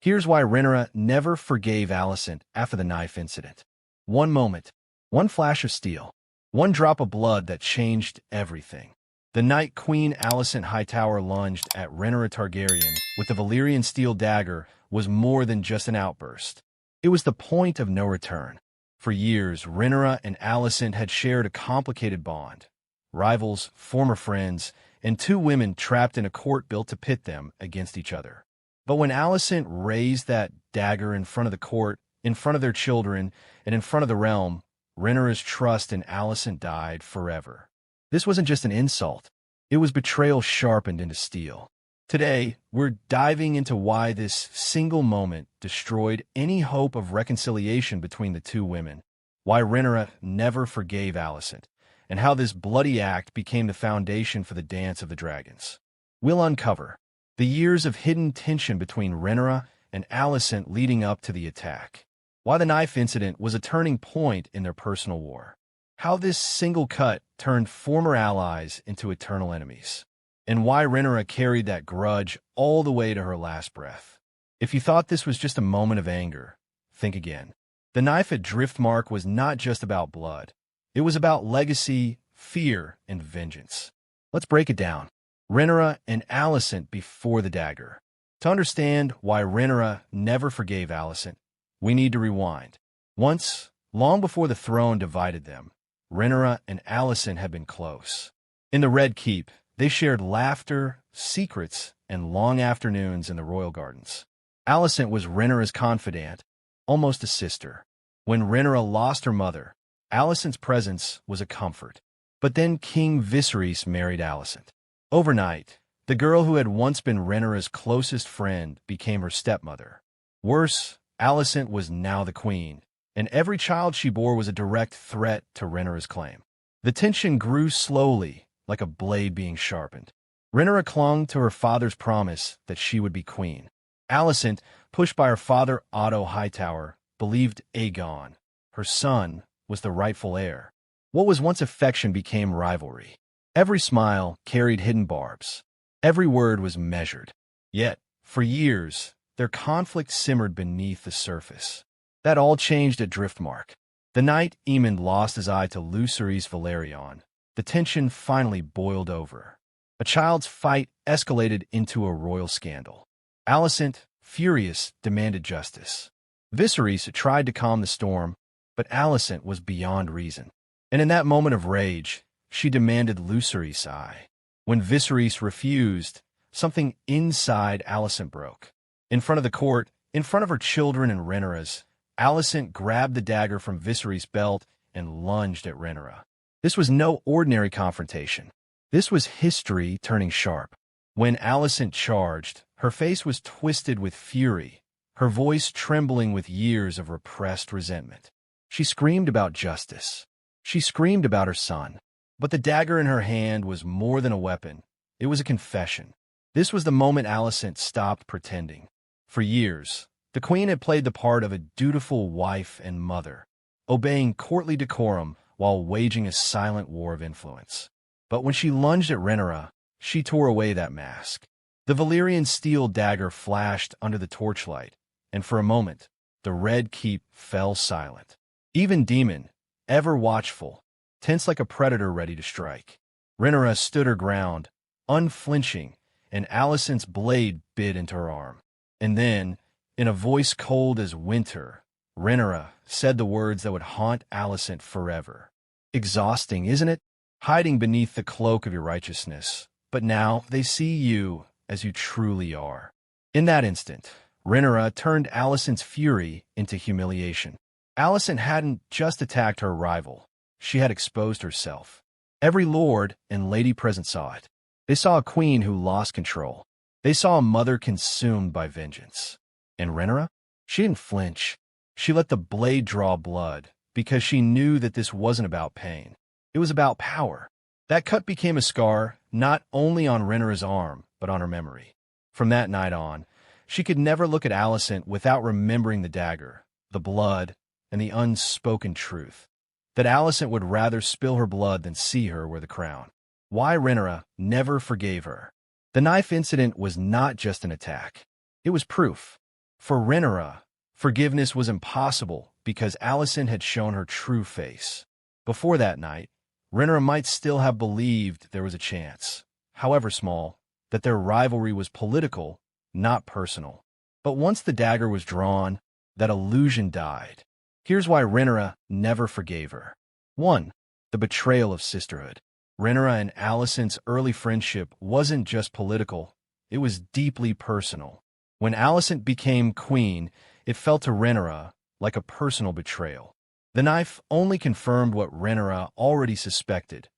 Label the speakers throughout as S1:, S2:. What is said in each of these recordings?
S1: Here's why Rhaenyra never forgave Alicent after the knife incident. One moment, one flash of steel, one drop of blood that changed everything. The night Queen Alicent Hightower lunged at Rhaenyra Targaryen with the Valyrian steel dagger was more than just an outburst. It was the point of no return. For years, Rhaenyra and Alicent had shared a complicated bond. Rivals, former friends, and two women trapped in a court built to pit them against each other. But when Alicent raised that dagger in front of the court, in front of their children, and in front of the realm, Rhaenyra's trust in Alicent died forever. This wasn't just an insult. It was betrayal sharpened into steel. Today, we're diving into why this single moment destroyed any hope of reconciliation between the two women, why Rhaenyra never forgave Alicent, and how this bloody act became the foundation for the Dance of the Dragons. We'll uncover the years of hidden tension between Rhaenyra and Alicent leading up to the attack, why the knife incident was a turning point in their personal war, how this single cut turned former allies into eternal enemies, and why Rhaenyra carried that grudge all the way to her last breath. If you thought this was just a moment of anger, think again. The knife at Driftmark was not just about blood. It was about legacy, fear, and vengeance. Let's break it down. Rhaenyra and Alicent before the dagger. To understand why Rhaenyra never forgave Alicent, we need to rewind. Once, long before the throne divided them, Rhaenyra and Alicent had been close. In the Red Keep, they shared laughter, secrets, and long afternoons in the royal gardens. Alicent was Rhaenyra's confidant, almost a sister. When Rhaenyra lost her mother, Alicent's presence was a comfort. But then King Viserys married Alicent. Overnight, the girl who had once been Rhaenyra's closest friend became her stepmother. Worse, Alicent was now the queen, and every child she bore was a direct threat to Rhaenyra's claim. The tension grew slowly, like a blade being sharpened. Rhaenyra clung to her father's promise that she would be queen. Alicent, pushed by her father Otto Hightower, believed Aegon, her son, was the rightful heir. What was once affection became rivalry. Every smile carried hidden barbs. Every word was measured. Yet, for years, their conflict simmered beneath the surface. That all changed at Driftmark. The night Aemond lost his eye to Lucerys Valyrian, the tension finally boiled over. A child's fight escalated into a royal scandal. Alicent, furious, demanded justice. Viserys tried to calm the storm, but Alicent was beyond reason. And in that moment of rage, she demanded Lucerys' eye. When Viserys refused, something inside Alicent broke. In front of the court, in front of her children and Rhaenyra's, Alicent grabbed the dagger from Viserys' belt and lunged at Rhaenyra. This was no ordinary confrontation. This was history turning sharp. When Alicent charged, her face was twisted with fury, her voice trembling with years of repressed resentment. She screamed about justice. She screamed about her son. But the dagger in her hand was more than a weapon. It was a confession. This was the moment Alicent stopped pretending. For years, the queen had played the part of a dutiful wife and mother, obeying courtly decorum while waging a silent war of influence. But when she lunged at Rhaenyra, she tore away that mask. The Valyrian steel dagger flashed under the torchlight, and for a moment, the Red Keep fell silent. Even Daemon, ever watchful, tense like a predator ready to strike. Rhaenyra stood her ground, unflinching, and Alicent's blade bit into her arm. And then, in a voice cold as winter, Rhaenyra said the words that would haunt Alicent forever. Exhausting, isn't it? Hiding beneath the cloak of your righteousness. But now they see you as you truly are. In that instant, Rhaenyra turned Alicent's fury into humiliation. Alicent hadn't just attacked her rival. She had exposed herself. Every lord and lady present saw it. They saw a queen who lost control. They saw a mother consumed by vengeance. And Rhaenyra? She didn't flinch. She let the blade draw blood because she knew that this wasn't about pain. It was about power. That cut became a scar not only on Rhaenyra's arm, but on her memory. From that night on, she could never look at Alicent without remembering the dagger, the blood, and the unspoken truth. That Alicent would rather spill her blood than see her wear the crown. Why Rhaenyra never forgave her. The knife incident was not just an attack. It was proof. For Rhaenyra, forgiveness was impossible because Alicent had shown her true face. Before that night, Rhaenyra might still have believed there was a chance, however small, that their rivalry was political, not personal. But once the dagger was drawn, that illusion died. Here's why Rhaenyra never forgave her. 1. The betrayal of sisterhood. Rhaenyra and Alicent's early friendship wasn't just political, it was deeply personal. When Alicent became queen, it felt to Rhaenyra like a personal betrayal. The knife only confirmed what Rhaenyra already suspected.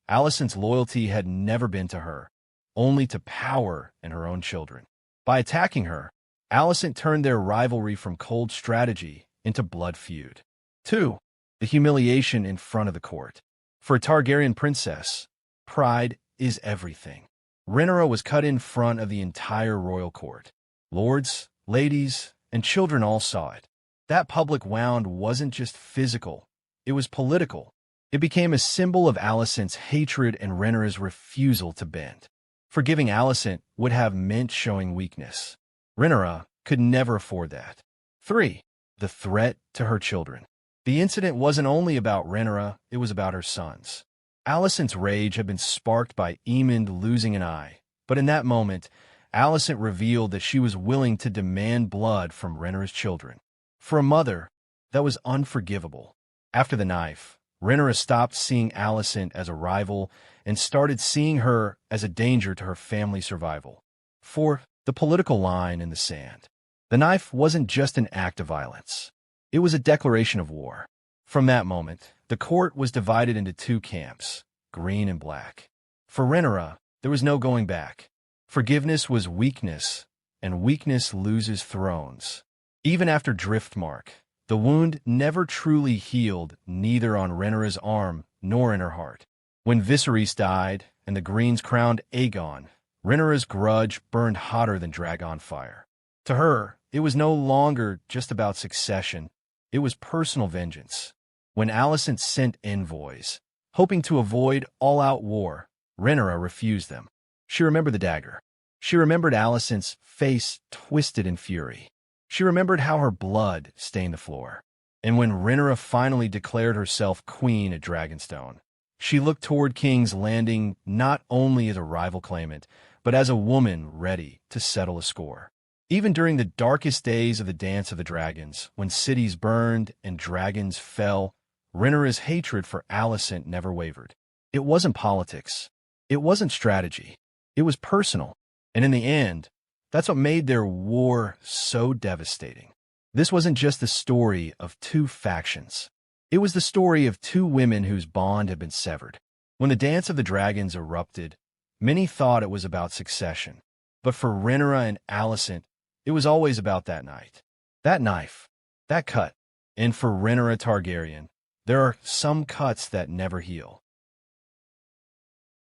S1: Alicent's loyalty had never been to her, only to power and her own children. By attacking her, Alicent turned their rivalry from cold strategy into blood feud. 2. The humiliation in front of the court. For a Targaryen princess, pride is everything. Rhaenyra was cut in front of the entire royal court. Lords, ladies, and children all saw it. That public wound wasn't just physical, it was political. It became a symbol of Alicent's hatred and Rhaenyra's refusal to bend. Forgiving Alicent would have meant showing weakness. Rhaenyra could never afford that. 3. The threat to her children. The incident wasn't only about Rhaenyra, it was about her sons. Alicent's rage had been sparked by Aemond losing an eye, but in that moment, Alicent revealed that she was willing to demand blood from Rhaenyra's children. For a mother, that was unforgivable. After the knife, Rhaenyra stopped seeing Alicent as a rival and started seeing her as a danger to her family's survival. 4. The political line in the sand. The knife wasn't just an act of violence. It was a declaration of war. From that moment, the court was divided into two camps, green and black. For Rhaenyra, there was no going back. Forgiveness was weakness, and weakness loses thrones. Even after Driftmark, the wound never truly healed, neither on Rhaenyra's arm nor in her heart. When Viserys died and the Greens crowned Aegon, Rhaenyra's grudge burned hotter than dragon fire. To her, it was no longer just about succession, it was personal vengeance. When Alicent sent envoys, hoping to avoid all-out war, Rhaenyra refused them. She remembered the dagger. She remembered Alicent's face twisted in fury. She remembered how her blood stained the floor. And when Rhaenyra finally declared herself queen at Dragonstone, she looked toward King's Landing not only as a rival claimant, but as a woman ready to settle a score. Even during the darkest days of the Dance of the Dragons, when cities burned and dragons fell, Rhaenyra's hatred for Alicent never wavered. It wasn't politics. It wasn't strategy. It was personal. And in the end, that's what made their war so devastating. This wasn't just the story of two factions. It was the story of two women whose bond had been severed. When the Dance of the Dragons erupted, many thought it was about succession. But for Rhaenyra and Alicent, it was always about that night. That knife. That cut. And for Rhaenyra Targaryen, there are some cuts that never heal.